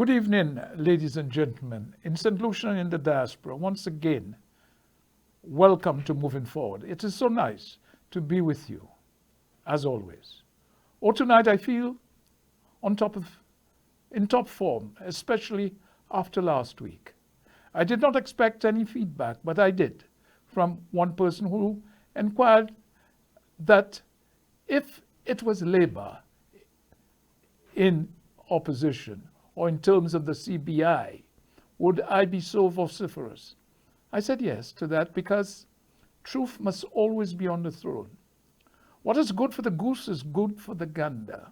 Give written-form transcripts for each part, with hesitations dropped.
Good evening, ladies and gentlemen. In St. Lucia and in the diaspora, once again, welcome to Moving Forward. It is so nice to be with you, as always. Tonight I feel in top form, especially after last week. I did not expect any feedback, but I did, from one person who inquired that if it was Labour in opposition, or in terms of the CBI, would I be so vociferous? I said yes to that because truth must always be on the throne. What is good for the goose is good for the gander.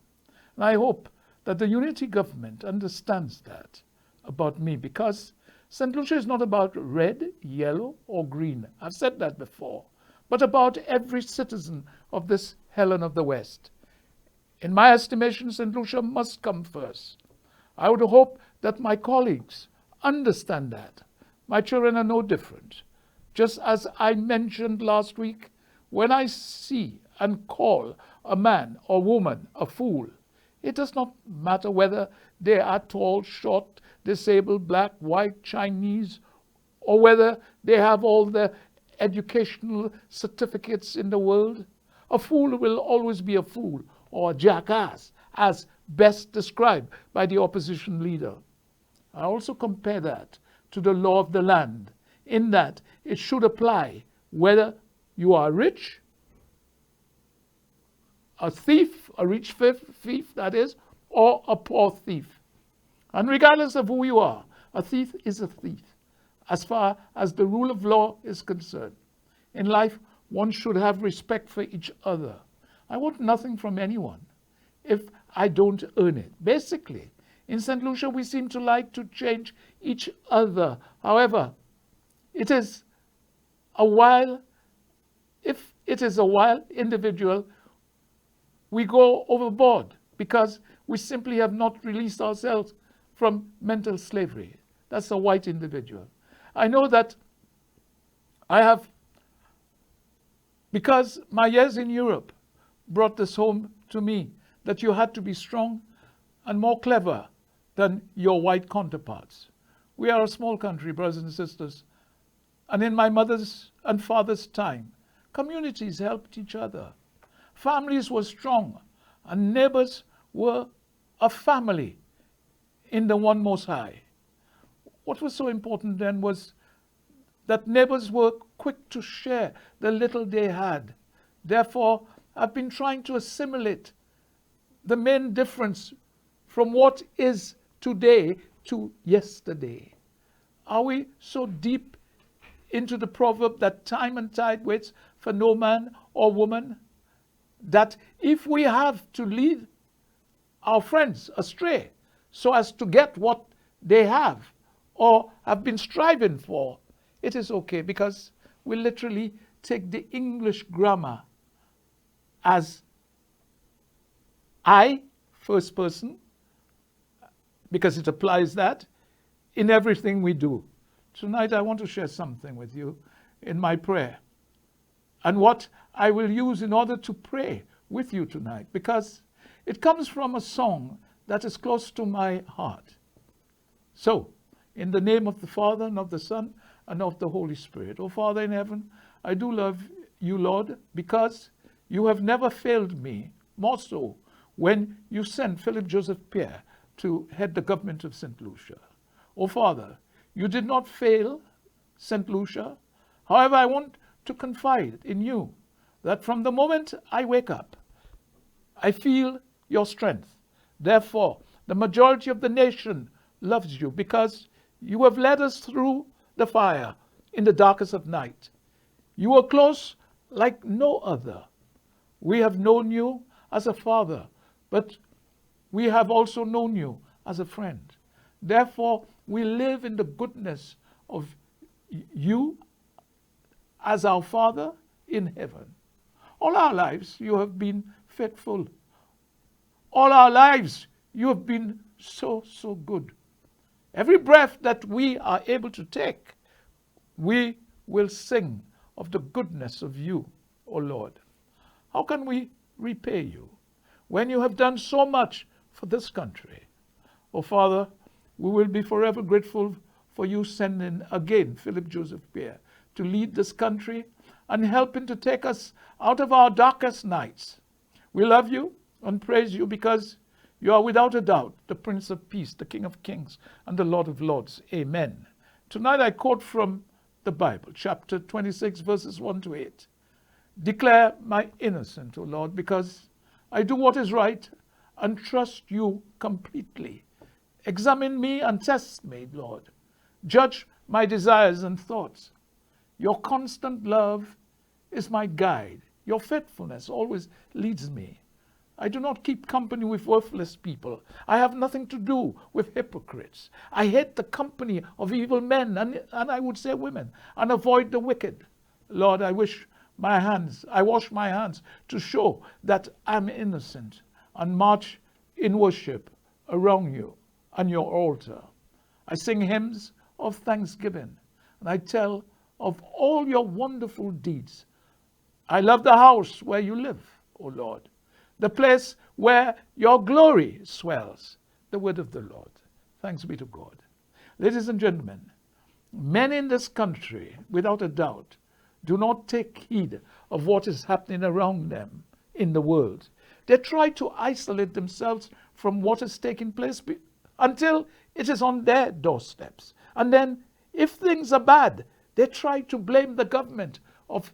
And I hope that the unity government understands that about me, because St. Lucia is not about red, yellow, or green. I've said that before, but about every citizen of this Helen of the West. In my estimation, St. Lucia must come first. I would hope that my colleagues understand that. My children are no different. Just as I mentioned last week, when I see and call a man or woman a fool, it does not matter whether they are tall, short, disabled, black, white, Chinese, or whether they have all the educational certificates in the world. A fool will always be a fool, or a jackass, as best described by the opposition leader. I also compare that to the law of the land, in that it should apply whether you are rich, a thief, a rich thief that is, or a poor thief. And regardless of who you are, a thief is a thief, as far as the rule of law is concerned. In life, one should have respect for each other. I want nothing from anyone if I don't earn it. Basically, in St. Lucia, we seem to like to change each other. However, if it is a wild individual, we go overboard because we simply have not released ourselves from mental slavery. That's a white individual. I know that because my years in Europe brought this home to me, that you had to be strong and more clever than your white counterparts. We are a small country, brothers and sisters. And in my mother's and father's time, communities helped each other. Families were strong, and neighbors were a family in the one Most High. What was so important then was that neighbors were quick to share the little they had. Therefore, I've been trying to assimilate the main difference from what is today to yesterday. Are we so deep into the proverb that time and tide waits for no man or woman, that if we have to lead our friends astray so as to get what they have or have been striving for, it is okay, because we literally take the English grammar as I, first person, because it applies that in everything we do. Tonight I want to share something with you in my prayer, and what I will use in order to pray with you tonight, because it comes from a song that is close to my heart. So, in the name of the Father, and of the Son, and of the Holy Spirit. Oh, Father in heaven, I do love you, Lord, because you have never failed me, more so when you sent Philip Joseph Pierre to head the government of St. Lucia. Oh, Father, you did not fail St. Lucia. However, I want to confide in you that from the moment I wake up, I feel your strength. Therefore, the majority of the nation loves you, because you have led us through the fire in the darkest of night. You were close like no other. We have known you as a father, but we have also known you as a friend. Therefore, we live in the goodness of you as our Father in heaven. All our lives, you have been faithful. All our lives, you have been so, so good. Every breath that we are able to take, we will sing of the goodness of you, O Lord. How can we repay you when you have done so much for this country? Oh, Father, We will be forever grateful for you sending again Philip Joseph Pierre to lead this country and helping to take us out of our darkest nights. We love you and praise you because you are without a doubt the Prince of Peace, the King of Kings, and the Lord of Lords. Amen. Tonight I quote from the Bible, chapter 26, verses 1 to 8. Declare my innocence, O Lord, because I do what is right and trust you completely. Examine me and test me, Lord. Judge my desires and thoughts. Your constant love is my guide. Your faithfulness always leads me. I do not keep company with worthless people. I have nothing to do with hypocrites. I hate the company of evil men and I would say women, and avoid the wicked. Lord, I wash my hands to show that I'm innocent and march in worship around you and your altar. I sing hymns of thanksgiving and I tell of all your wonderful deeds. I love the house where you live, O Lord, the place where your glory swells. The word of the Lord. Thanks be to God. Ladies and gentlemen, men in this country, without a doubt, do not take heed of what is happening around them in the world. They try to isolate themselves from what is taking place until it is on their doorsteps. And then, if things are bad, they try to blame the government of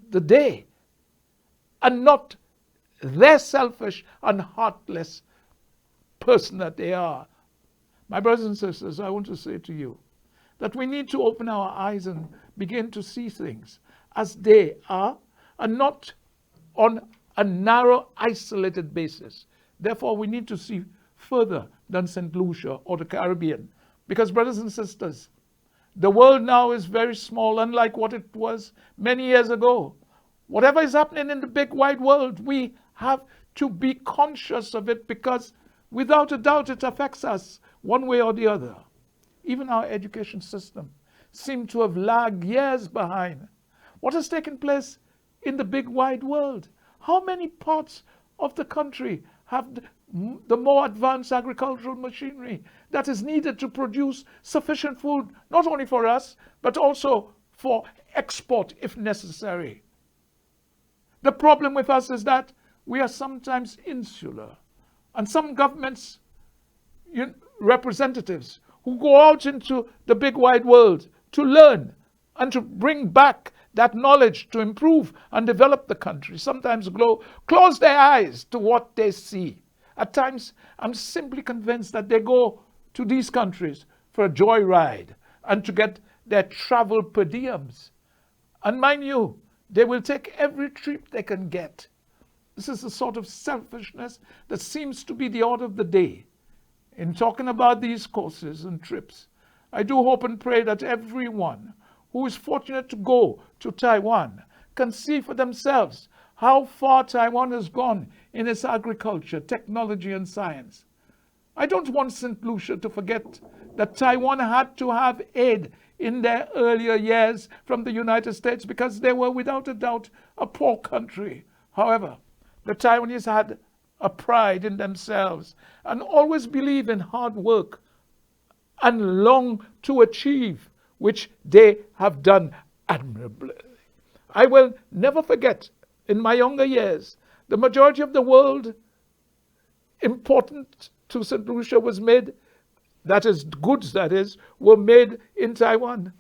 the day and not their selfish and heartless person that they are. My brothers and sisters, I want to say to you that we need to open our eyes and begin to see things as they are and not on a narrow, isolated basis. Therefore, we need to see further than St. Lucia or the Caribbean. Because, brothers and sisters, the world now is very small, unlike what it was many years ago. Whatever is happening in the big wide world, we have to be conscious of it because without a doubt it affects us one way or the other. Even our education system seems to have lagged years behind. What has taken place in the big wide world? How many parts of the country have the more advanced agricultural machinery that is needed to produce sufficient food, not only for us, but also for export if necessary? The problem with us is that we are sometimes insular. And some governments, representatives who go out into the big wide world to learn and to bring back that knowledge to improve and develop the country, sometimes close their eyes to what they see. At times, I'm simply convinced that they go to these countries for a joyride and to get their travel per diems. And mind you, they will take every trip they can get. This is the sort of selfishness that seems to be the order of the day. In talking about these courses and trips, I do hope and pray that everyone who is fortunate to go to Taiwan can see for themselves how far Taiwan has gone in its agriculture, technology, and science. I don't want St. Lucia to forget that Taiwan had to have aid in their earlier years from the United States because they were without a doubt a poor country. However, the Taiwanese had a pride in themselves and always believe in hard work and long to achieve, which they have done admirably. I will never forget, in my younger years, the majority of the world important to St. Lucia was made, that is, goods that is, were made in Taiwan.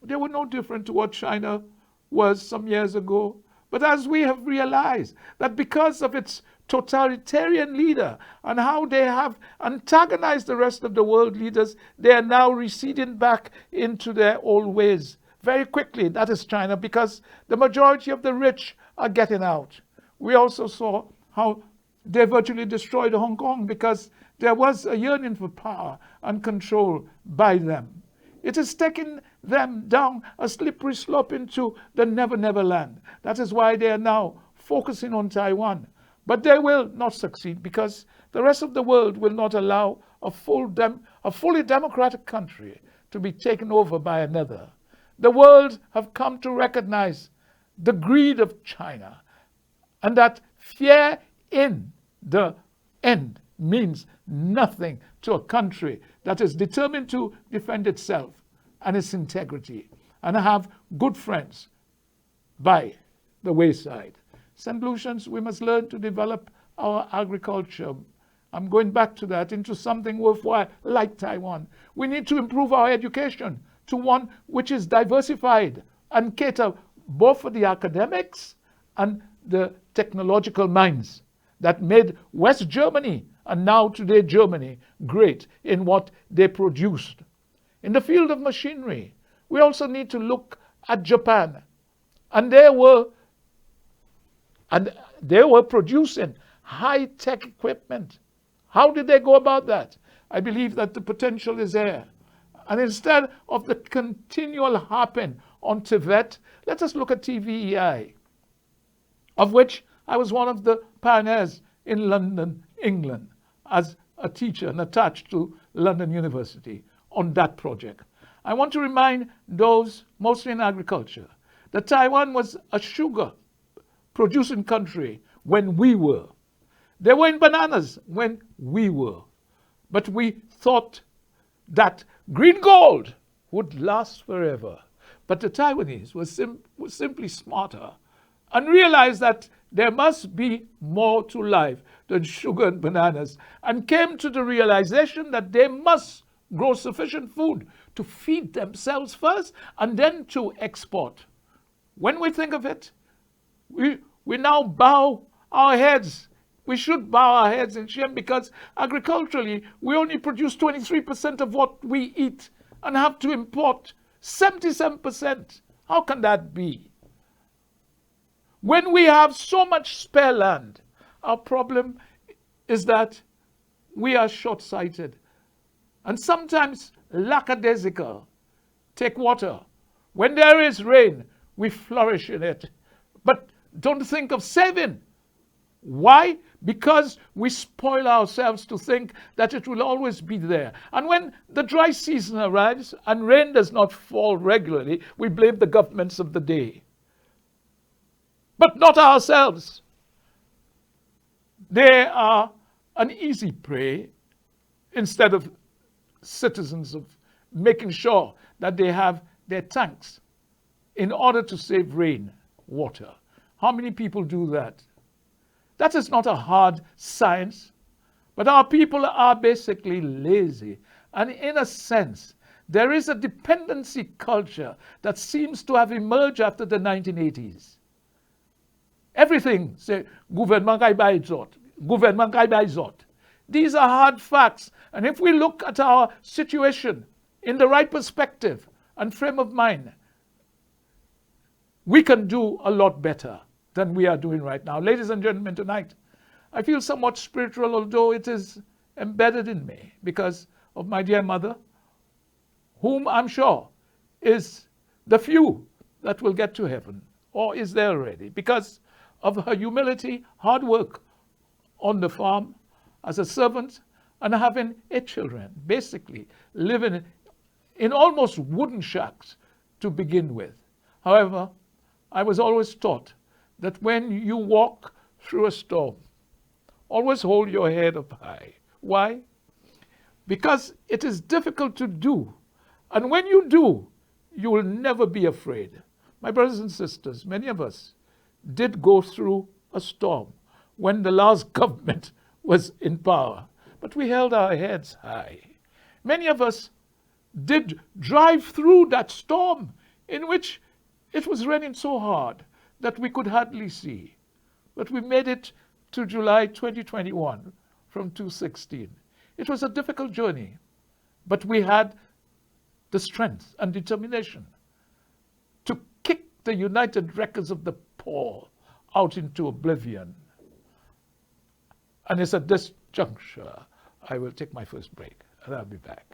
They were no different to what China was some years ago. But as we have realized that because of its totalitarian leader and how they have antagonized the rest of the world leaders, they are now receding back into their old ways very quickly. That is China, because the majority of the rich are getting out. We also saw how they virtually destroyed Hong Kong because there was a yearning for power and control by them. It is taking them down a slippery slope into the never, never land. That is why they are now focusing on Taiwan. But they will not succeed because the rest of the world will not allow a fully democratic country to be taken over by another. The world have come to recognize the greed of China and that fear in the end means nothing to a country that is determined to defend itself and its integrity and have good friends by the wayside. St. Lucians, we must learn to develop our agriculture. I'm going back to that, into something worthwhile like Taiwan. We need to improve our education to one which is diversified and cater both for the academics and the technological minds that made West Germany and now today Germany great in what they produced. In the field of machinery, we also need to look at Japan. And they were producing high-tech equipment. How did they go about that? I believe that the potential is there. And instead of the continual harping on Tibet, let us look at TVEI, of which I was one of the pioneers in London, England, as a teacher and attached to London University on that project. I want to remind those, mostly in agriculture, that Taiwan was a sugar producing country when we were. They were in bananas when we were. But we thought that green gold would last forever. But the Taiwanese were simply smarter and realized that there must be more to life than sugar and bananas, and came to the realization that they must grow sufficient food to feed themselves first and then to export. When we think of it, we now bow our heads. We should bow our heads in shame, because agriculturally we only produce 23% of what we eat and have to import 77%. How can that be? When we have so much spare land, our problem is that we are short-sighted and sometimes lackadaisical. Take water. When there is rain, we flourish in it, but don't think of saving. Why? Because we spoil ourselves to think that it will always be there. And when the dry season arrives and rain does not fall regularly, we blame the governments of the day. But not ourselves. They are an easy prey instead of citizens of making sure that they have their tanks in order to save rain water. How many people do that? That is not a hard science, but our people are basically lazy. And in a sense, there is a dependency culture that seems to have emerged after the 1980s. Everything, say, gouvernement kay bay zot, gouvernement kay bay zot. These are hard facts. And if we look at our situation in the right perspective and frame of mind, we can do a lot better than we are doing right now. Ladies and gentlemen, tonight, I feel somewhat spiritual, although it is embedded in me because of my dear mother, whom I'm sure is the few that will get to heaven, or is there already, because of her humility, hard work on the farm as a servant, and having 8 children, basically living in almost wooden shacks to begin with. However, I was always taught that when you walk through a storm, always hold your head up high. Why? Because it is difficult to do. And when you do, you will never be afraid. My brothers and sisters, many of us did go through a storm when the last government was in power, but we held our heads high. Many of us did drive through that storm in which it was raining so hard that we could hardly see. But we made it to July 2021 from 2016. It was a difficult journey, but we had the strength and determination to kick the United Records of the Poor out into oblivion. And it's at this juncture I will take my first break, and I'll be back.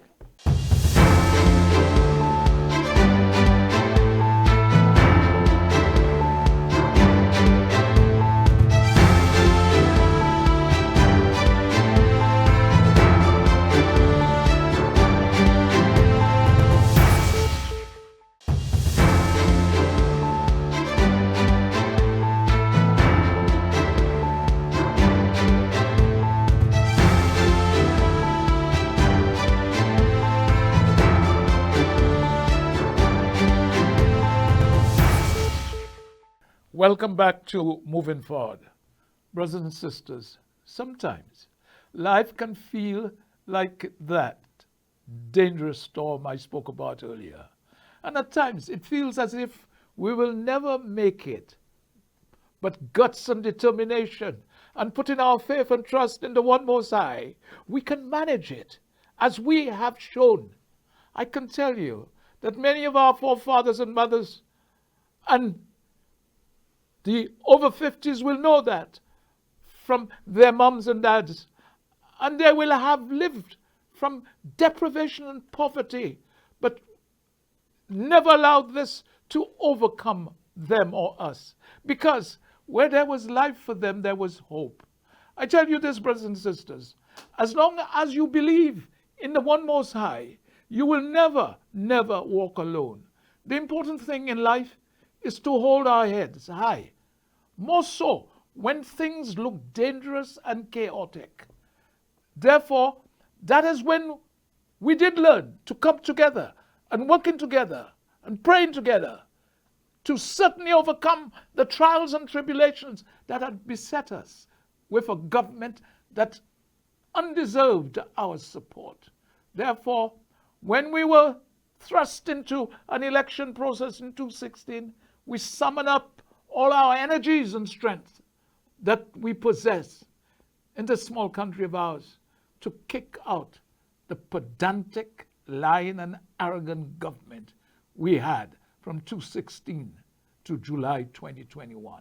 Welcome back to Moving Forward. Brothers and sisters, sometimes life can feel like that dangerous storm I spoke about earlier. And at times it feels as if we will never make it. But guts and determination and putting our faith and trust in the One Most High, we can manage it, as we have shown. I can tell you that many of our forefathers and mothers and the over 50s will know that from their mums and dads, and they will have lived from deprivation and poverty, but never allowed this to overcome them or us, because where there was life for them, there was hope. I tell you this, brothers and sisters, as long as you believe in the One Most High, you will never, never walk alone. The important thing in life is to hold our heads high, more so when things look dangerous and chaotic. Therefore, that is when we did learn to come together and working together and praying together to certainly overcome the trials and tribulations that had beset us with a government that undeserved our support. Therefore, when we were thrust into an election process in 2016, we summoned up all our energies and strength that we possess in this small country of ours to kick out the pedantic, lying and arrogant government we had from 2016 to July 2021.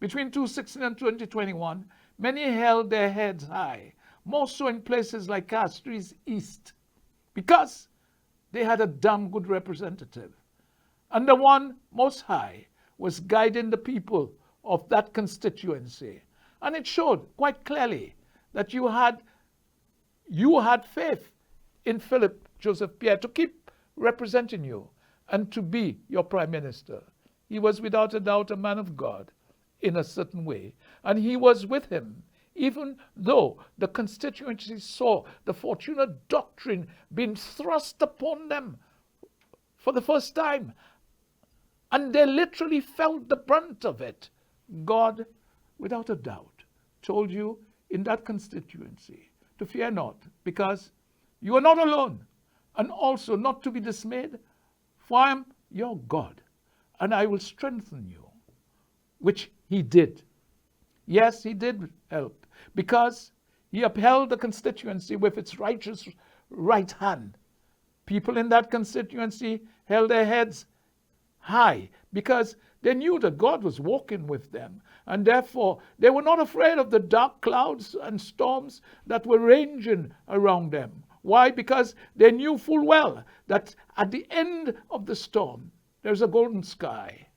Between 2016 and 2021, many held their heads high, more so in places like Castries East, because they had a damn good representative. And the One Most High was guiding the people of that constituency. And it showed quite clearly that you had faith in Philip Joseph Pierre to keep representing you and to be your prime minister. He was without a doubt a man of God in a certain way. And he was with him, even though the constituency saw the Fortuna Doctrine being thrust upon them for the first time. And they literally felt the brunt of it. God, without a doubt, told you in that constituency to fear not, because you are not alone, and also not to be dismayed, for I am your God, and I will strengthen you, which he did. Yes, he did help, because he upheld the constituency with its righteous right hand. People in that constituency held their heads high because they knew that God was walking with them, and therefore they were not afraid of the dark clouds and storms that were ranging around them. Why? Because they knew full well that at the end of the storm there's a golden sky,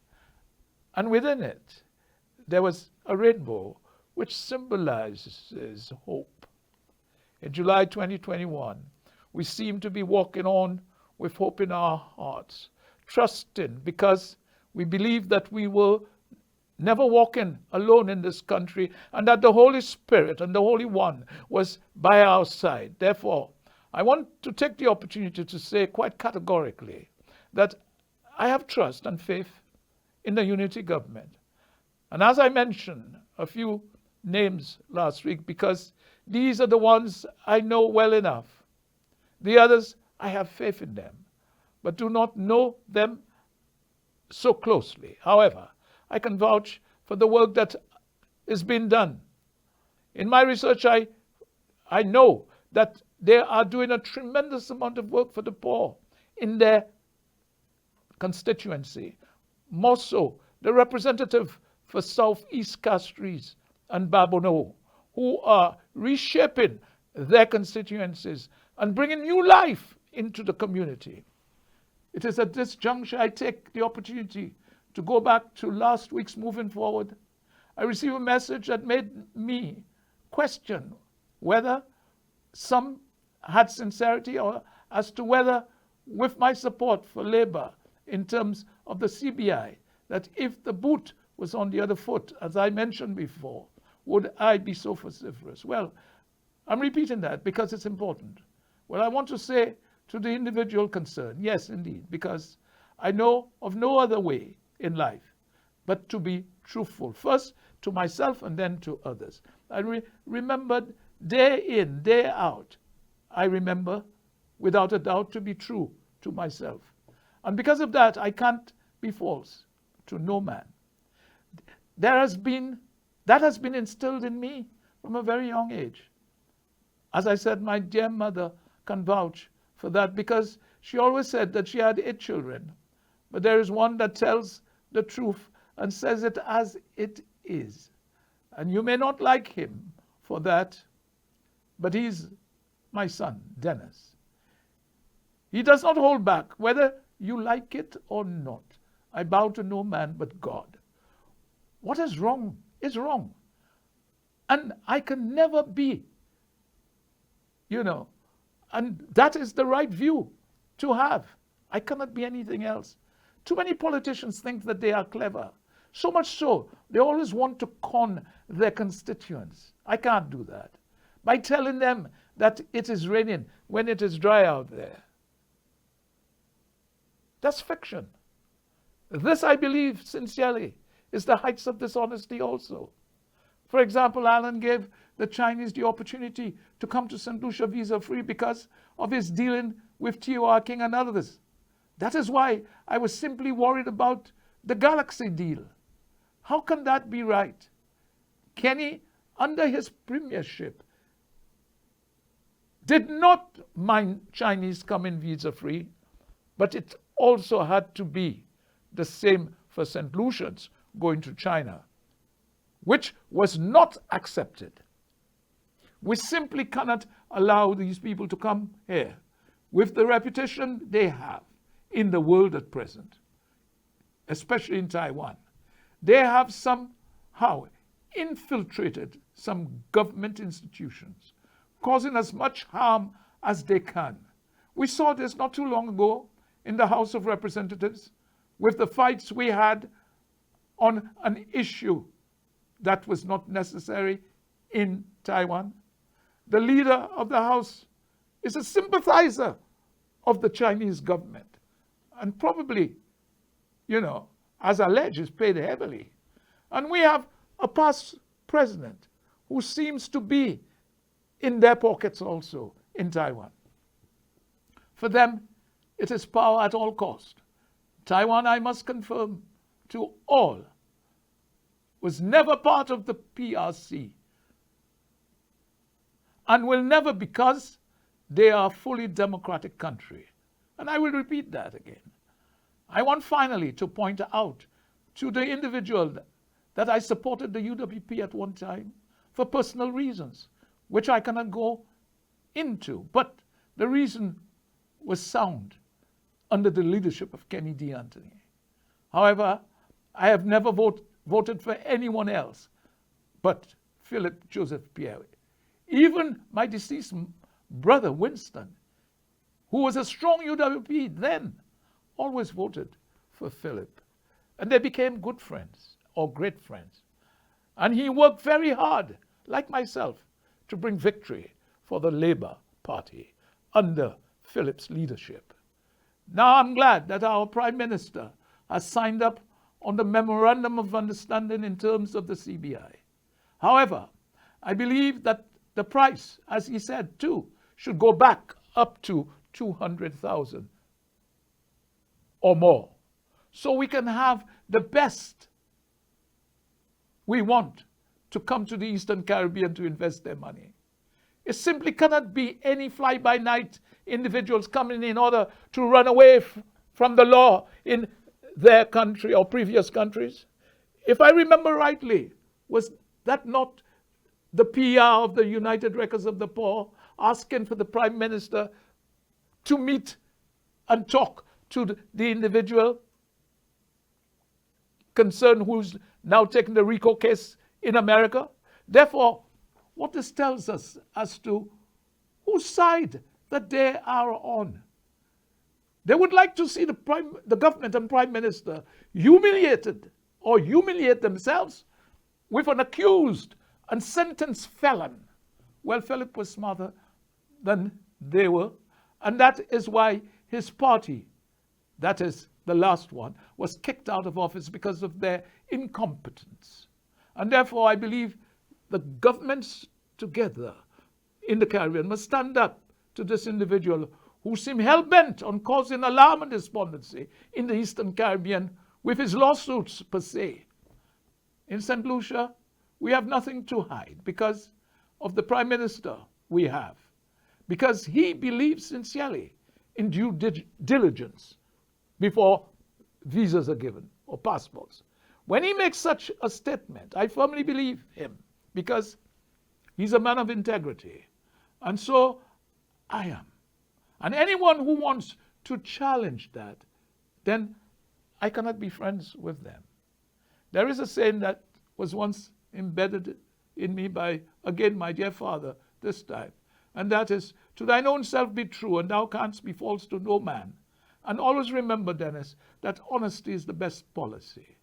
and within it there was a rainbow which symbolizes hope. In July 2021, we seem to be walking on with hope in our hearts, trusting, because we believe that we will never walking alone in this country, and that the Holy Spirit and the Holy One was by our side. Therefore, I want to take the opportunity to say quite categorically that I have trust and faith in the unity government. And as I mentioned a few names last week, because these are the ones I know well enough. The others, I have faith in them, but do not know them so closely. However, I can vouch for the work that is being done. In my research, I know that they are doing a tremendous amount of work for the poor in their constituency. More so, the representative for Southeast Castries and Babono, who are reshaping their constituencies and bringing new life into the community. It is at this juncture I take the opportunity to go back to last week's Moving Forward. I received a message that made me question whether some had sincerity, or as to whether, with my support for Labour in terms of the CBI, that if the boot was on the other foot, as I mentioned before, would I be so vociferous? Well, I'm repeating that because it's important. Well, I want to say to the individual concerned, yes, indeed, because I know of no other way in life but to be truthful. First to myself and then to others. I remembered day in, day out. I remember, without a doubt, to be true to myself. And because of that, I can't be false to no man. That has been instilled in me from a very young age. As I said, my dear mother can vouch for that, because she always said that she had 8 children. But there is one that tells the truth and says it as it is. And you may not like him for that, but he's my son, Dennis. He does not hold back, whether you like it or not. I bow to no man but God. What is wrong is wrong. And I can never be, and that is the right view to have. I cannot be anything else. Too many politicians think that they are clever. So much so, they always want to con their constituents. I can't do that. By telling them that it is raining when it is dry out there. That's fiction. This, I believe sincerely, is the heights of dishonesty also. For example, Alan gave the Chinese the opportunity to come to St. Lucia visa-free because of his dealing with T.O.R. King and others. That is why I was simply worried about the Galaxy deal. How can that be right? Kenny, under his premiership, did not mind Chinese coming visa-free, but it also had to be the same for St. Lucians going to China, which was not accepted. We simply cannot allow these people to come here with the reputation they have in the world at present, especially in Taiwan. They have somehow infiltrated some government institutions, causing as much harm as they can. We saw this not too long ago in the House of Representatives with the fights we had on an issue that was not necessary in Taiwan. The leader of the House is a sympathizer of the Chinese government and probably, as alleged, is paid heavily. And we have a past president who seems to be in their pockets also in Taiwan. For them, it is power at all cost. Taiwan, I must confirm to all, was never part of the PRC and will never, because they are a fully democratic country. And I will repeat that again. I want finally to point out to the individual that I supported the UWP at one time for personal reasons, which I cannot go into, but the reason was sound under the leadership of Kenny D. Anthony. However, I have never voted for anyone else but Philip Joseph Pierre. Even my deceased brother Winston, who was a strong UWP then, always voted for Philip. And they became good friends, or great friends. And he worked very hard, like myself, to bring victory for the Labour Party under Philip's leadership. Now I'm glad that our Prime Minister has signed up on the Memorandum of Understanding in terms of the CBI. However, I believe that the price, as he said too, should go back up to 200,000 or more, so we can have the best we want to come to the Eastern Caribbean to invest their money. It simply cannot be any fly-by-night individuals coming in order to run away from the law in their country or previous countries. If I remember rightly, was that not the PR of the United Records of the Poor asking for the Prime Minister to meet and talk to the individual concerned who's now taking the RICO case in America? Therefore, what this tells us as to whose side that they are on. They would like to see the government and Prime Minister humiliated or humiliate themselves with an accused and sentenced felon. Well, Philip was smarter than they were, and that is why his party, that is the last one, was kicked out of office because of their incompetence. And therefore, I believe the governments together in the Caribbean must stand up to this individual who seemed hell-bent on causing alarm and despondency in the Eastern Caribbean with his lawsuits per se. In St. Lucia, we have nothing to hide because of the Prime Minister we have, because he believes sincerely in due diligence before visas are given or passports. When he makes such a statement, I firmly believe him because he's a man of integrity. And so I am. And anyone who wants to challenge that, then I cannot be friends with them. There is a saying that was once embedded in me by, again, my dear father this time, and that is, to thine own self be true, and thou canst be false to no man. And always remember, Dennis, that honesty is the best policy.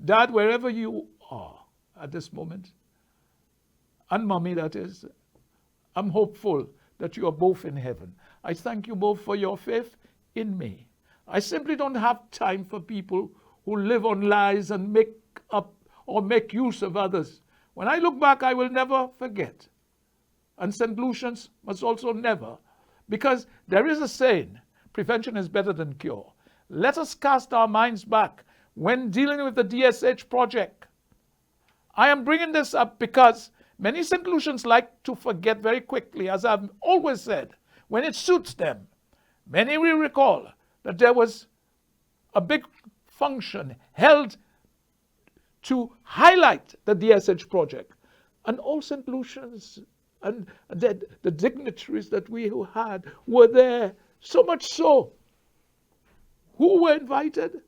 Dad, wherever you are at this moment, and Mommy, that is, I'm hopeful that you are both in heaven. I thank you both for your faith in me. I simply don't have time for people who live on lies and make up or make use of others. When I look back, I will never forget. And St. Lucians must also never, because there is a saying, prevention is better than cure. Let us cast our minds back when dealing with the DSH project. I am bringing this up because many St. Lucians like to forget very quickly, as I've always said, when it suits them. Many will recall that there was a big function held to highlight the DSH project. And all St. Lucians and the dignitaries that we had were there, so much so. Who were invited?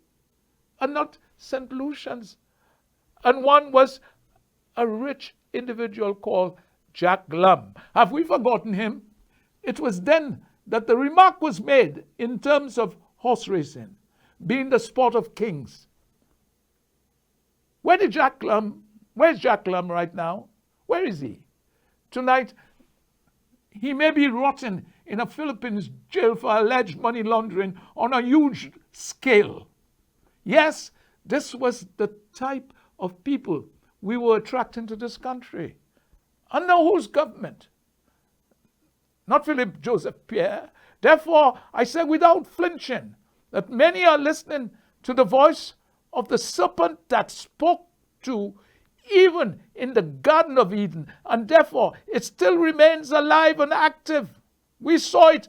And not St. Lucians. And one was a rich individual called Jack Lum. Have we forgotten him? It was then that the remark was made in terms of horse racing being the sport of kings. Where's Jack Lum right now? Where is he? Tonight, he may be rotting in a Philippines jail for alleged money laundering on a huge scale. Yes, this was the type of people we were attracting to this country. Under whose government? Not Philip Joseph Pierre. Therefore, I say without flinching that many are listening to the voice of the serpent that spoke to even in the Garden of Eden, and therefore it still remains alive and active. We saw it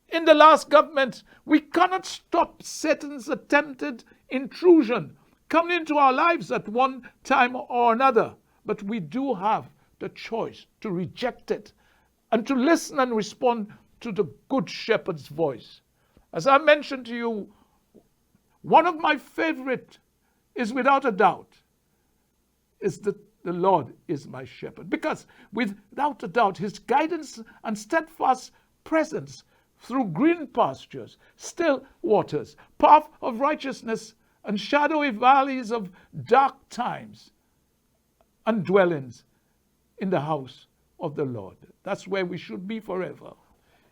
in the last government. We cannot stop Satan's attempted intrusion coming into our lives at one time or another, but we do have the choice to reject it and to listen and respond to the Good Shepherd's voice. As I mentioned to you, one of my favorite is without a doubt is that the Lord is my shepherd. Because without a doubt, his guidance and steadfast presence through green pastures, still waters, path of righteousness, and shadowy valleys of dark times, and dwellings in the house of the Lord. That's where we should be forever.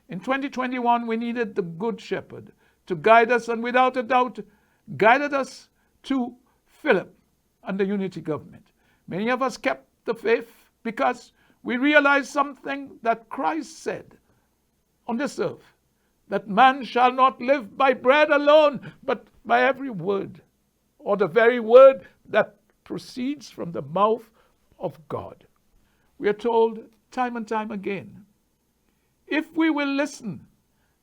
In 2021, we needed the Good Shepherd to guide us, and without a doubt, guided us to Philip and the unity government. Many of us kept the faith because we realized something that Christ said on this earth, that man shall not live by bread alone, but by every word, or the very word that proceeds from the mouth of God. We are told time and time again, if we will listen,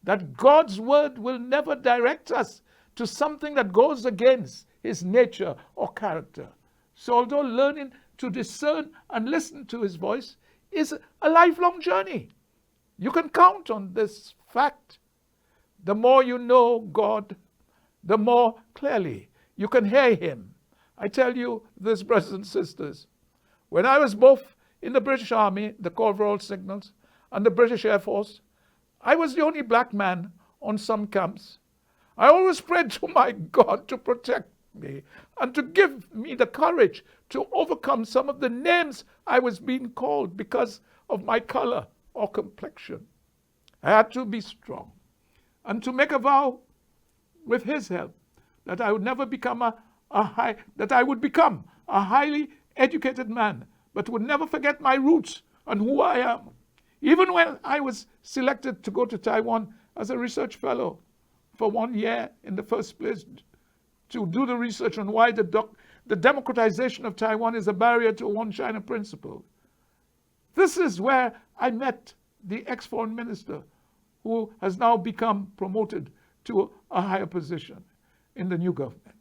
that God's word will never direct us to something that goes against his nature or character. So although learning to discern and listen to his voice is a lifelong journey, you can count on this fact. The more you know God, the more clearly you can hear him. I tell you this, brothers and sisters, when I was both in the British Army, the Corps of Royal Signals, and the British Air Force, I was the only black man on some camps. I always prayed to my God to protect me and to give me the courage to overcome some of the names I was being called because of my color or complexion. I had to be strong and to make a vow with his help, that I would never become that I would become a highly educated man, but would never forget my roots and who I am. Even when I was selected to go to Taiwan as a research fellow for 1 year in the first place to do the research on why the democratization of Taiwan is a barrier to one China principle. This is where I met the ex-foreign minister who has now become promoted to a higher position in the new government.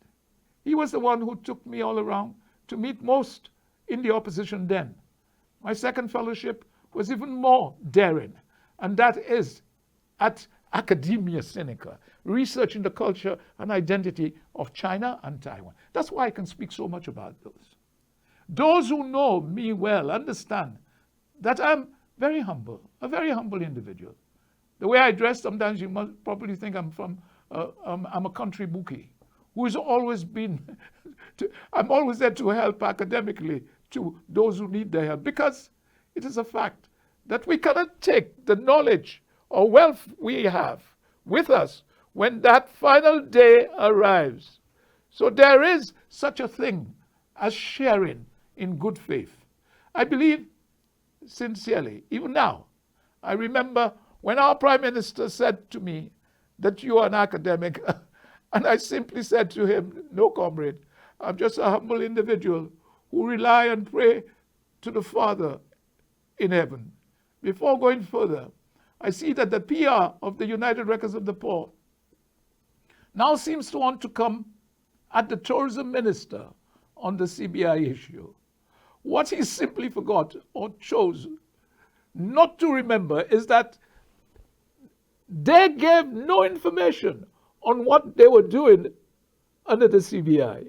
He was the one who took me all around to meet most in the opposition then. My second fellowship was even more daring, and that is at Academia Sinica, researching the culture and identity of China and Taiwan. That's why I can speak so much about those. Those who know me well understand that I'm very humble, a very humble individual. The way I dress, sometimes you must probably think I'm a country bookie who's always been, I'm always there to help academically to those who need their help, because it is a fact that we cannot take the knowledge or wealth we have with us when that final day arrives. So there is such a thing as sharing in good faith. I believe sincerely, even now, I remember when our Prime Minister said to me that you are an academic, and I simply said to him, no, comrade, I'm just a humble individual who rely and pray to the Father in heaven. Before going further, I see that the PR of the United Records of the Poor now seems to want to come at the tourism minister on the CBI issue. What he simply forgot or chose not to remember is that they gave no information on what they were doing under the CBI.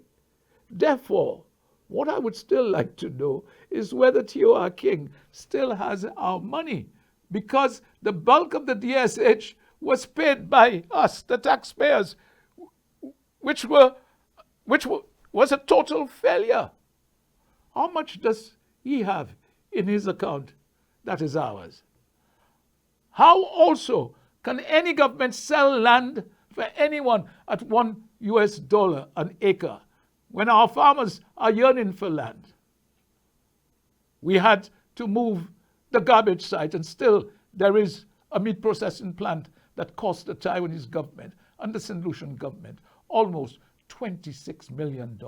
Therefore, what I would still like to know is whether TOR King still has our money, because the bulk of the DSH was paid by us, the taxpayers, which was a total failure. How much does he have in his account that is ours? How also can any government sell land for anyone at $1 an acre when our farmers are yearning for land? We had to move the garbage site, and still there is a meat processing plant that cost the Taiwanese government and the St. Lucian government almost $26 million.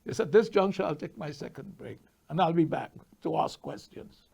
Yes, at this juncture, I'll take my second break, and I'll be back to ask questions.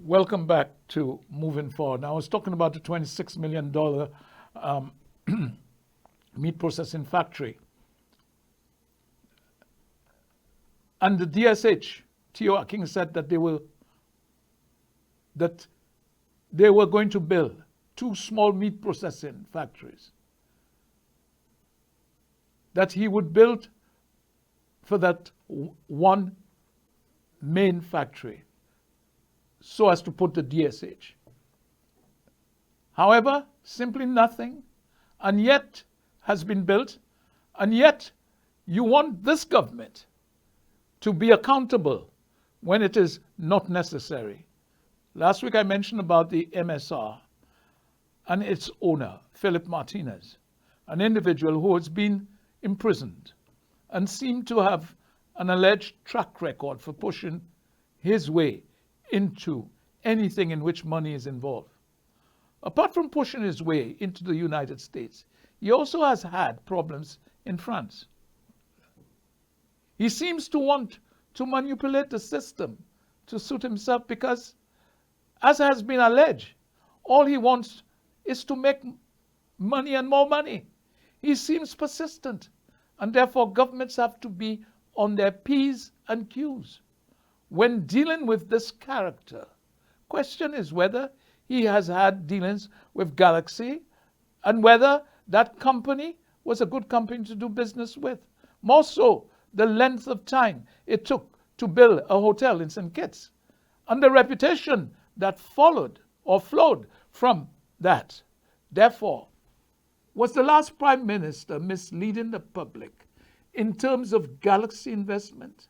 Welcome back to Moving Forward. Now, I was talking about the $26 million meat processing factory. And the DSH, TOR King, said that they were going to build 2 small meat processing factories that he would build for that one main factory, so as to put the DSH. However, simply nothing, and yet has been built, and yet you want this government to be accountable when it is not necessary. Last week I mentioned about the MSR and its owner, Philip Martinez, an individual who has been imprisoned and seemed to have an alleged track record for pushing his way into anything in which money is involved. Apart from pushing his way into the United States, he also has had problems in France. He seems to want to manipulate the system to suit himself because, as has been alleged, all he wants is to make money and more money. He seems persistent, and therefore governments have to be on their P's and Q's when dealing with this character, question is whether he has had dealings with Galaxy and whether that company was a good company to do business with. More so, the length of time it took to build a hotel in St. Kitts and the reputation that followed or flowed from that. Therefore, was the last Prime Minister misleading the public in terms of Galaxy investment?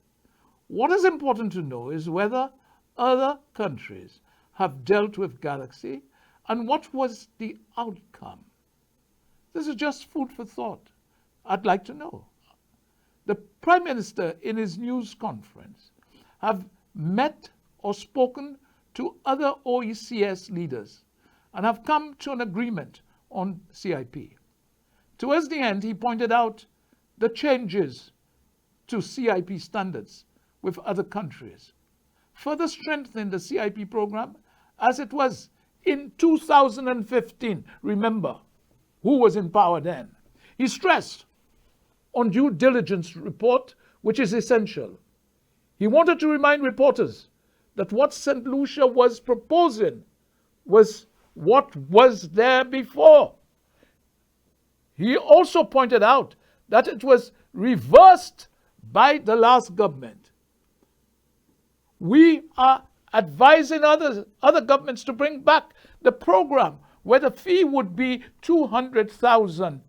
What is important to know is whether other countries have dealt with Galaxy and what was the outcome. This is just food for thought. I'd like to know. The Prime Minister in his news conference have met or spoken to other OECS leaders and have come to an agreement on CIP. Towards the end, he pointed out the changes to CIP standards with other countries, further strengthening the CIP program as it was in 2015. Remember, who was in power then? He stressed on due diligence report, which is essential. He wanted to remind reporters that what St. Lucia was proposing was what was there before. He also pointed out that it was reversed by the last government. We are advising other governments to bring back the program where the fee would be 200,000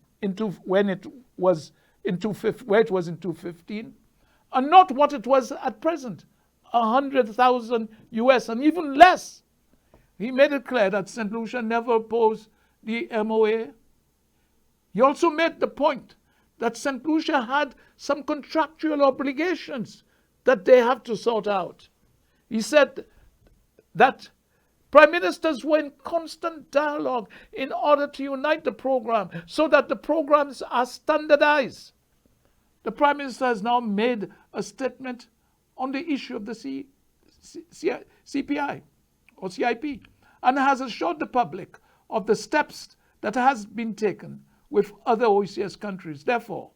where it was in 2015, and not what it was at present, 100,000 US and even less. He made it clear that St. Lucia never opposed the MOA. He also made the point that St. Lucia had some contractual obligations that they have to sort out. He said that prime ministers were in constant dialogue in order to unite the program so that the programs are standardized. The Prime Minister has now made a statement on the issue of the CPI or CIP and has assured the public of the steps that has been taken with other OECS countries. Therefore,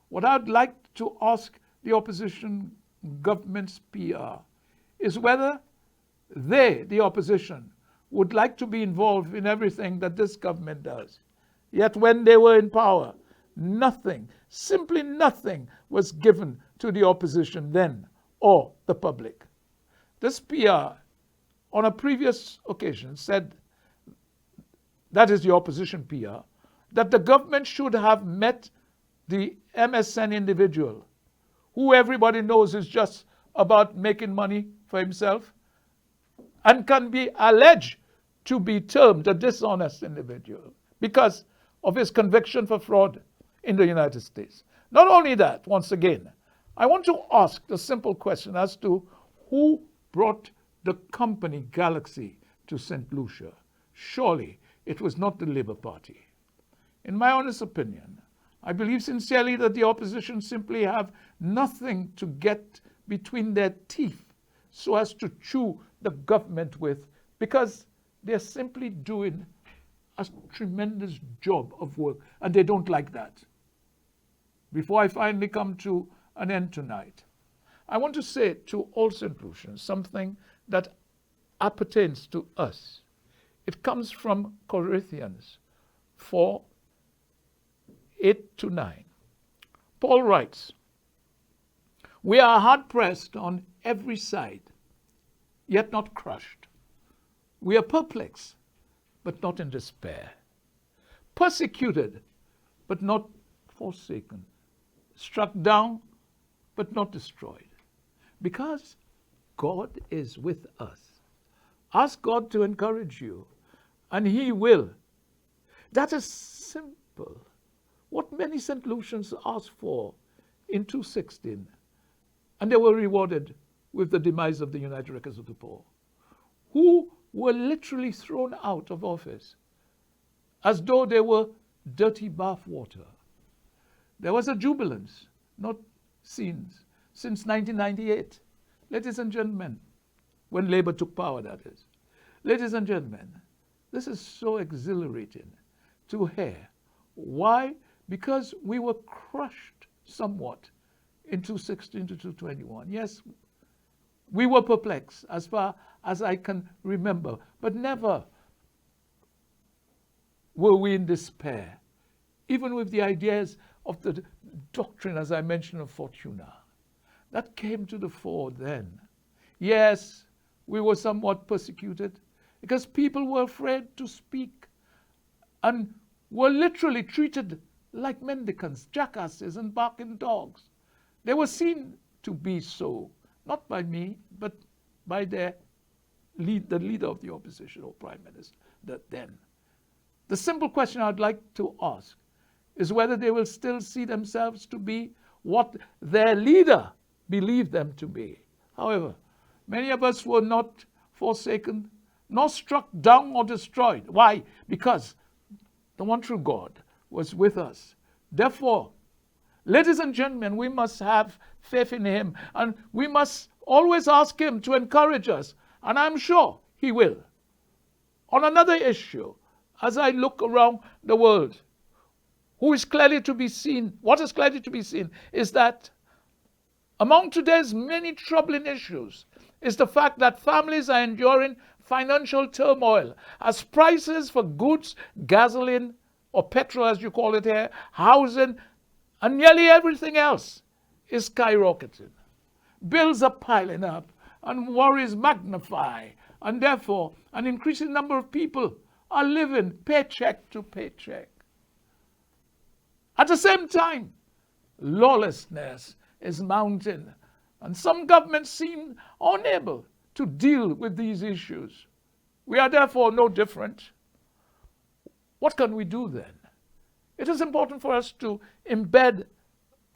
what I'd like to ask the opposition government's PR is whether they, the opposition, would like to be involved in everything that this government does. Yet when they were in power, nothing, simply nothing, was given to the opposition then or the public. This PR on a previous occasion said, that is the opposition PR, that the government should have met the MSN individual, who everybody knows is just about making money for himself and can be alleged to be termed a dishonest individual because of his conviction for fraud in the United States. Not only that, once again, I want to ask the simple question as to who brought the company Galaxy to St. Lucia. Surely it was not the Labour Party. In my honest opinion, I believe sincerely that the opposition simply have nothing to get between their teeth so as to chew the government with, because they're simply doing a tremendous job of work and they don't like that. Before I finally come to an end tonight, I want to say to all St. Lucians something that appertains to us. It comes from Corinthians 4, 8 to 9. Paul writes, "We are hard-pressed on every side, yet not crushed. We are perplexed, but not in despair. Persecuted, but not forsaken. Struck down, but not destroyed. Because God is with us. Ask God to encourage you, and He will." That is simple. What many St. Lucians asked for in 2016, and they were rewarded with the demise of the United Records of the Poor, who were literally thrown out of office as though they were dirty bath water. There was a jubilance not seen since 1998. Ladies and gentlemen, when Labour took power, that is. Ladies and gentlemen, this is so exhilarating to hear. Why? Because we were crushed somewhat in 2016 to 2021. Yes, We were perplexed as far as I can remember, but never were we in despair, even with the ideas of the doctrine, as I mentioned, of Fortuna. That came to the fore then. Yes, we were somewhat persecuted because people were afraid to speak and were literally treated like mendicants, jackasses, and barking dogs. They were seen to be so, not by me, but by the leader of the opposition or prime minister then. The simple question I'd like to ask is whether they will still see themselves to be what their leader believed them to be. However, many of us were not forsaken, nor struck down or destroyed. Why? Because the one true God was with us. Therefore, ladies and gentlemen, we must have faith in him, and we must always ask him to encourage us, and I'm sure he will. On another issue, as I look around the world, what is clearly to be seen is that among today's many troubling issues is the fact that families are enduring financial turmoil as prices for goods, gasoline, or petrol as you call it here, housing, and nearly everything else is skyrocketing. Bills are piling up and worries magnify, and therefore an increasing number of people are living paycheck to paycheck. At the same time, lawlessness is mounting, and some governments seem unable to deal with these issues. We are therefore no different. What can we do then? It is important for us to embed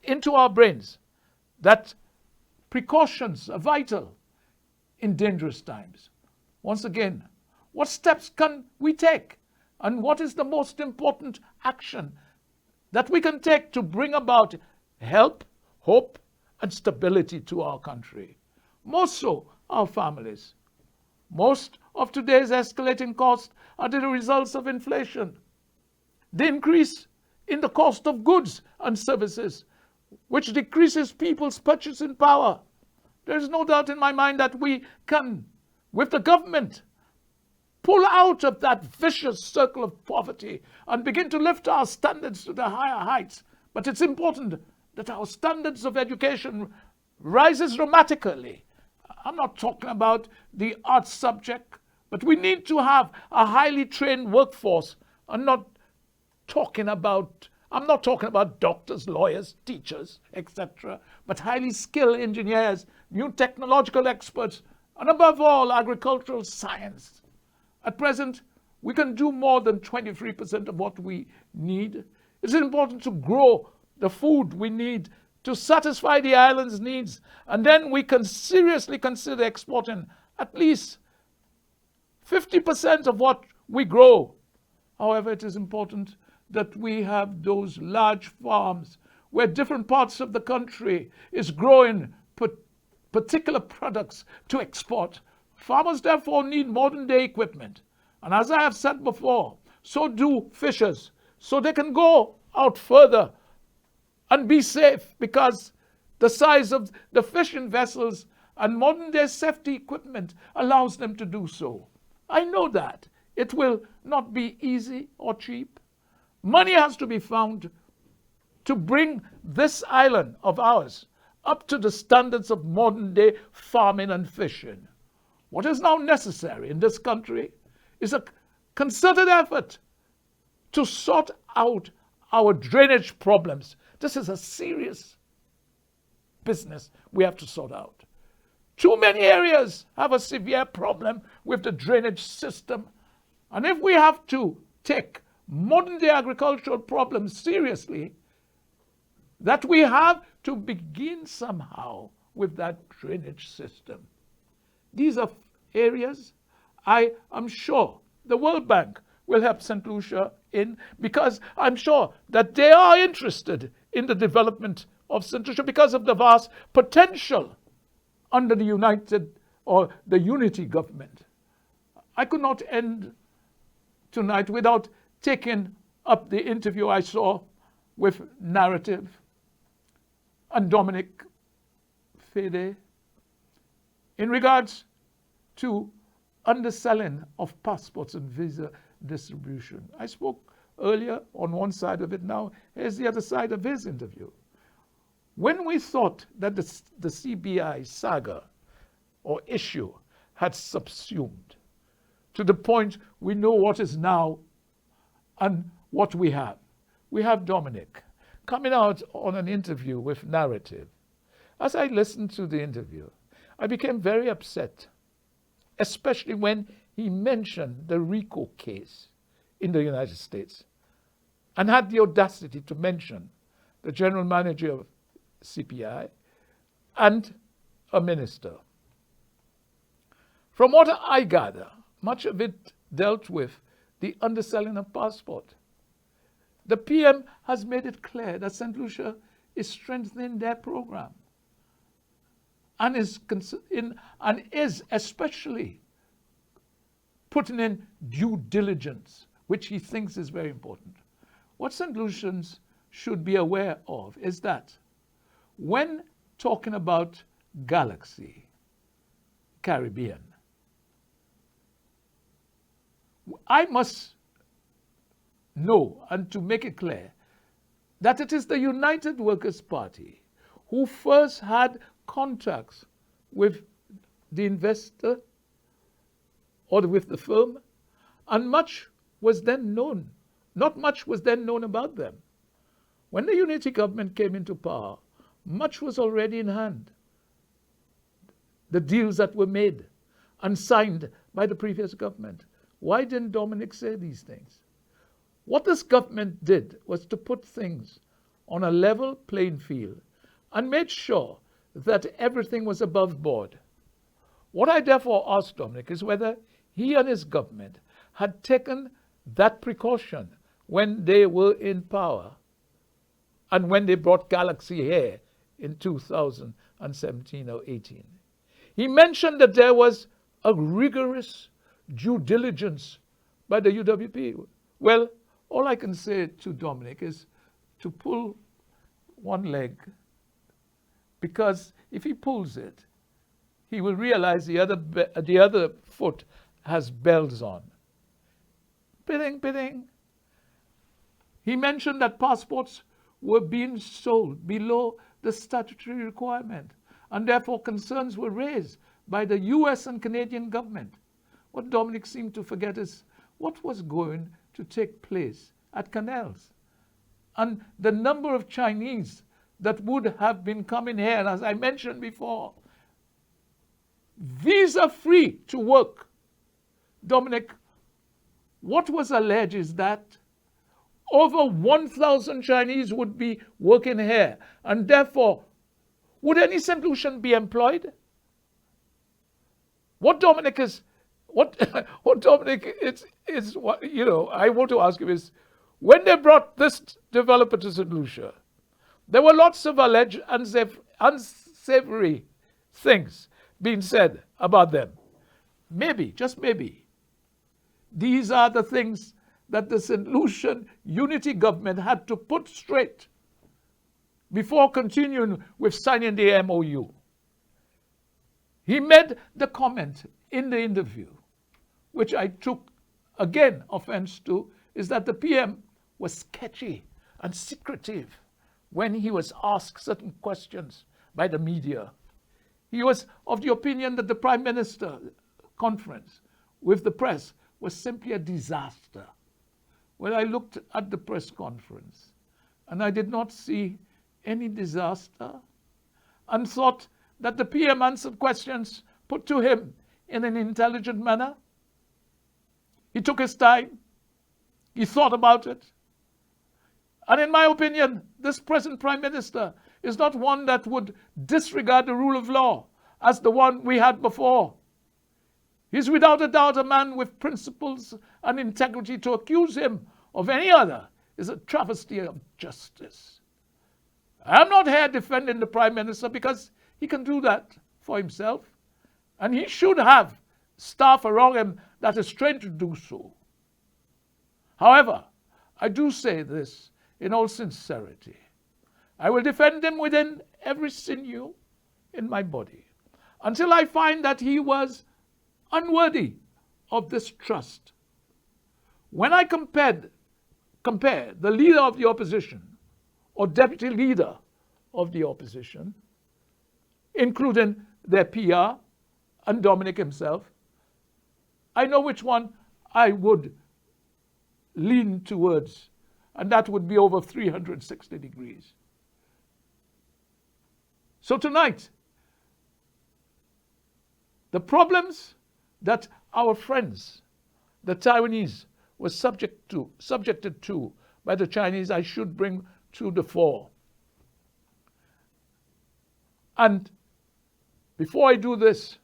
into our brains that precautions are vital in dangerous times. Once again, what steps can we take? And what is the most important action that we can take to bring about help, hope, and stability to our country? Most so, our families. Most of today's escalating costs are the results of inflation. The increase in the cost of goods and services, which decreases people's purchasing power. There is no doubt in my mind that we can, with the government, pull out of that vicious circle of poverty and begin to lift our standards to the higher heights. But it's important that our standards of education rises dramatically. I'm not talking about the arts subject, but we need to have a highly trained workforce. I'm not talking about doctors, lawyers, teachers, etc., but highly skilled engineers, new technological experts, and above all, agricultural science. At present, we can do more than 23% of what we need. It's important to grow the food we need to satisfy the island's needs, and then we can seriously consider exporting at least 50% of what we grow. However, it is important that we have those large farms where different parts of the country is growing particular products to export. Farmers therefore need modern day equipment. And as I have said before, so do fishers, so they can go out further and be safe, because the size of the fishing vessels and modern day safety equipment allows them to do so. I know that it will not be easy or cheap. Money has to be found to bring this island of ours up to the standards of modern day farming and fishing. What is now necessary in this country is a concerted effort to sort out our drainage problems. This is a serious business we have to sort out. Too many areas have a severe problem with the drainage system. And if we have to take modern day agricultural problems seriously, that we have to begin somehow with that drainage system. These are areas I am sure the World Bank will help St. Lucia in, because I'm sure that they are interested in the development of St. Lucia because of the vast potential under the unity government. I could not end tonight without taking up the interview I saw with Narrative and Dominic Fede in regards to underselling of passports and visa distribution. I spoke earlier on one side of it. Now here's the other side of his interview. When we thought that the CBI saga or issue had subsumed to the point we know what is now and what we have. We have Dominic coming out on an interview with Narrative. As I listened to the interview, I became very upset, especially when he mentioned the RICO case in the United States and had the audacity to mention the general manager of CPI and a minister. From what I gather, much of it dealt with the underselling of passport. The PM has made it clear that St. Lucia is strengthening their program and is especially putting in due diligence, which he thinks is very important. What St. Lucians should be aware of is that when talking about Galaxy Caribbean, I must know, and to make it clear, that it is the United Workers' Party who first had contacts with the investor or with the firm, and much was then known. Not much was then known about them. When the unity government came into power, much was already in hand. The deals that were made and signed by the previous government. Why didn't Dominic say these things? What this government did was to put things on a level playing field and made sure that everything was above board. What I therefore asked Dominic is whether he and his government had taken that precaution when they were in power and when they brought Galaxy here in 2017 or 18. He mentioned that there was a rigorous due diligence by the UWP. Well, all I can say to Dominic is to pull one leg, because if he pulls it, he will realize the other foot has bells on. Bidding, bidding. He mentioned that passports were being sold below the statutory requirement, and therefore concerns were raised by the US and Canadian government. What Dominic seemed to forget is what was going to take place at Canals. And the number of Chinese that would have been coming here, and as I mentioned before, visa-free to work. Dominic, what was alleged is that over 1,000 Chinese would be working here, and therefore, would any St. Lucian be employed? What Dominic is I want to ask him is, when they brought this developer to St. Lucia, there were lots of alleged unsavory things being said about them. Maybe, just maybe, these are the things that the St. Lucian unity government had to put straight before continuing with signing the MOU. He made the comment in the interview, which I took again offense to, is that the PM was sketchy and secretive when he was asked certain questions by the media. He was of the opinion that the Prime Minister conference with the press was simply a disaster. Well, I looked at the press conference and I did not see any disaster, and thought that the PM answered questions put to him in an intelligent manner. He took his time. He thought about it. And in my opinion, this present Prime Minister is not one that would disregard the rule of law as the one we had before. He's without a doubt a man with principles and integrity. To accuse him of any other is a travesty of justice. I'm not here defending the Prime Minister, because he can do that for himself. And he should have staff around him that is trained to do so. However, I do say this in all sincerity. I will defend him within every sinew in my body. until I find that he was unworthy of this trust. When I compare the leader of the opposition or deputy leader of the opposition, including their PR and Dominic himself, I know which one I would lean towards, and that would be over 360 degrees. So tonight, the problems that our friends, the Taiwanese, were subjected to by the Chinese, I should bring to the fore. And before I do this,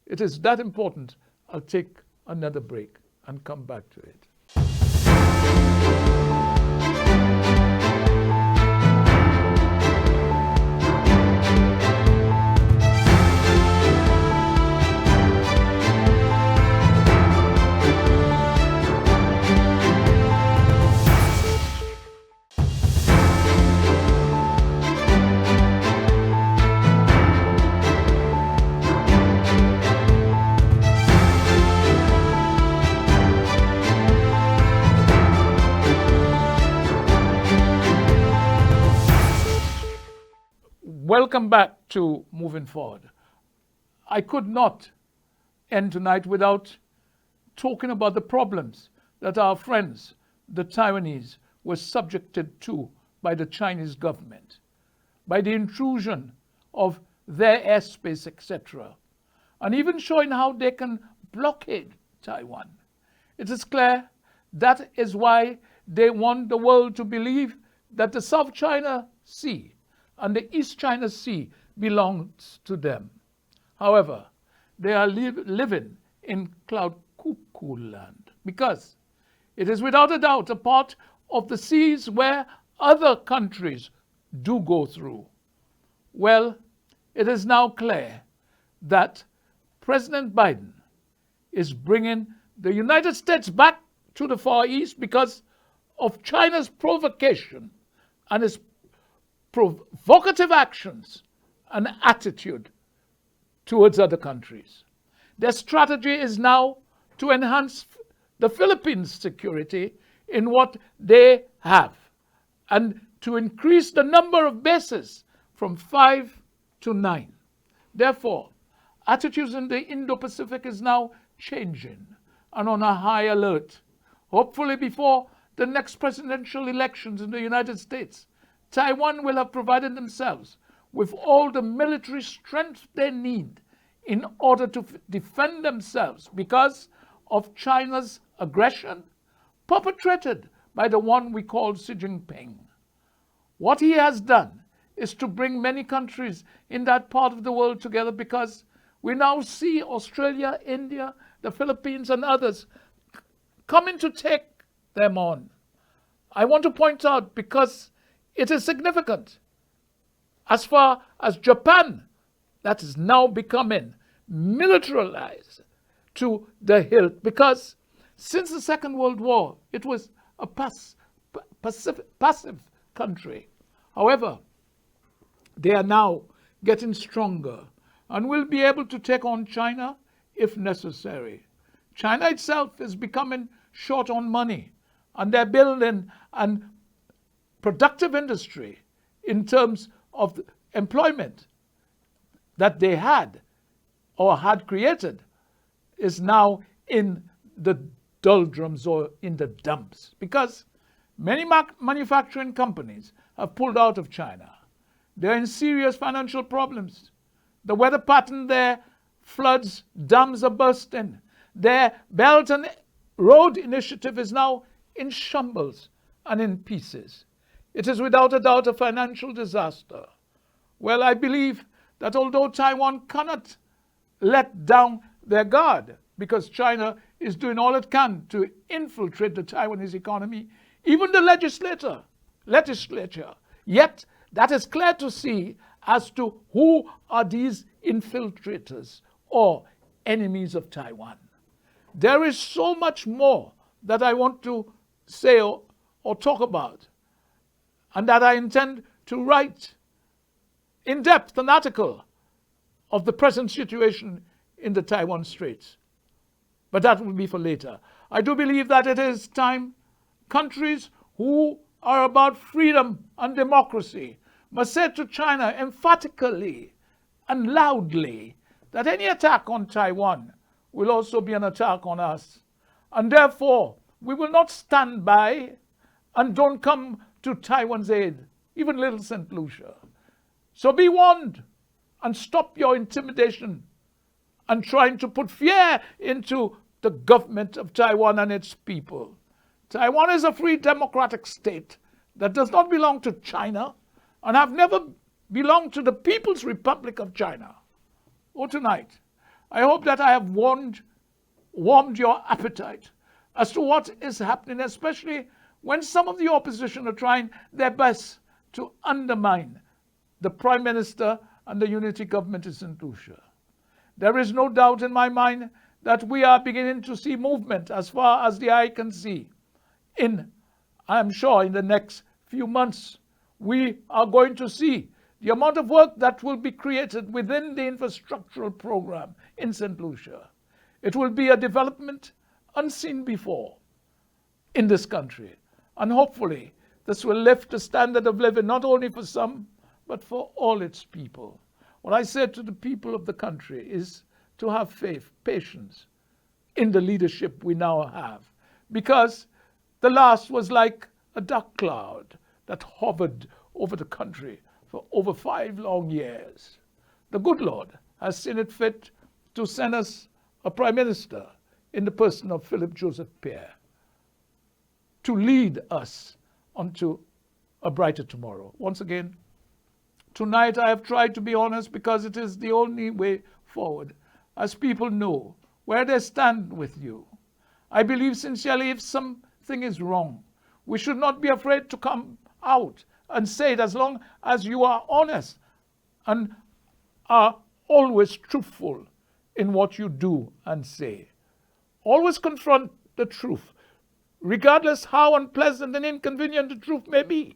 it is that important, I'll take another break and come back to it. Welcome back to Moving Forward. I could not end tonight without talking about the problems that our friends, the Taiwanese, were subjected to by the Chinese government, by the intrusion of their airspace, etc., and even showing how they can blockade Taiwan. It is clear that is why they want the world to believe that the South China Sea and the East China Sea belongs to them. However, they are living in cloud cuckoo land because it is without a doubt a part of the seas where other countries do go through. Well, it is now clear that President Biden is bringing the United States back to the Far East because of China's provocation and its provocative actions and attitude towards other countries. Their strategy is now to enhance the Philippines' security in what they have and to increase the number of bases from 5 to 9. Therefore, attitudes in the Indo-Pacific is now changing and on a high alert. Hopefully before the next presidential elections in the United States, Taiwan will have provided themselves with all the military strength they need in order to defend themselves because of China's aggression perpetrated by the one we call Xi Jinping. What he has done is to bring many countries in that part of the world together because we now see Australia, India, the Philippines and others coming to take them on. I want to point out because it is significant as far as Japan, that is now becoming militarized to the hilt, because since the Second World War, it was a passive country. However, they are now getting stronger and will be able to take on China if necessary. China itself is becoming short on money, and they're building an productive industry in terms of employment that they had or had created is now in the doldrums or in the dumps because many manufacturing companies have pulled out of China. They're in serious financial problems. The weather pattern there, floods, dams are bursting. Their Belt and Road Initiative is now in shambles and in pieces. It is without a doubt a financial disaster. Well, I believe that although Taiwan cannot let down their guard because China is doing all it can to infiltrate the Taiwanese economy, even the legislature, yet that is clear to see as to who are these infiltrators or enemies of Taiwan. There is so much more that I want to say or talk about, and that I intend to write in depth an article of the present situation in the Taiwan Straits. But that will be for later. I do believe that it is time countries who are about freedom and democracy must say to China emphatically and loudly that any attack on Taiwan will also be an attack on us. And therefore, we will not stand by and don't come to Taiwan's aid, even little St. Lucia. So be warned and stop your intimidation and trying to put fear into the government of Taiwan and its people. Taiwan is a free democratic state that does not belong to China and have never belonged to the People's Republic of China. Oh, tonight, I hope that I have warmed your appetite as to what is happening, especially when some of the opposition are trying their best to undermine the Prime Minister and the unity government in St. Lucia. There is no doubt in my mind that we are beginning to see movement as far as the eye can see. I'm sure in the next few months, we are going to see the amount of work that will be created within the infrastructural program in St. Lucia. It will be a development unseen before in this country. And hopefully, this will lift the standard of living not only for some, but for all its people. What I said to the people of the country is to have faith, patience in the leadership we now have. Because the last was like a dark cloud that hovered over the country for over 5 long years. The good Lord has seen it fit to send us a Prime Minister in the person of Philip Joseph Pierre to lead us onto a brighter tomorrow. Once again, tonight I have tried to be honest because it is the only way forward, as people know where they stand with you. I believe sincerely if something is wrong, we should not be afraid to come out and say it, as long as you are honest and are always truthful in what you do and say. Always confront the truth, regardless how unpleasant and inconvenient the truth may be.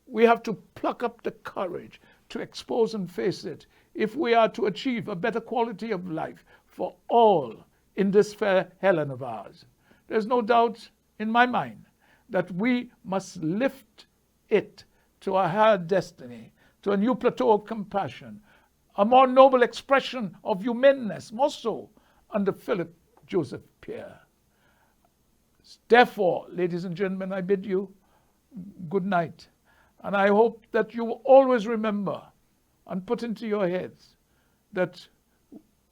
We have to pluck up the courage to expose and face it if we are to achieve a better quality of life for all in this fair Helen of ours. There's no doubt in my mind that we must lift it to a higher destiny, to a new plateau of compassion, a more noble expression of humaneness, more so under Philip Joseph Pierre. Therefore, ladies and gentlemen, I bid you good night. And I hope that you will always remember and put into your heads that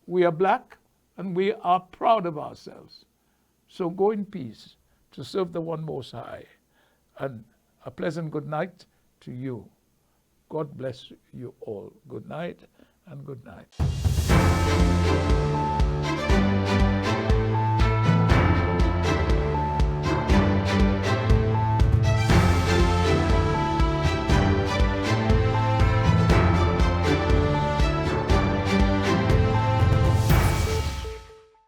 we are black and we are proud of ourselves. So go in peace to serve the One Most High. And a pleasant good night to you. God bless you all. Good night and good night.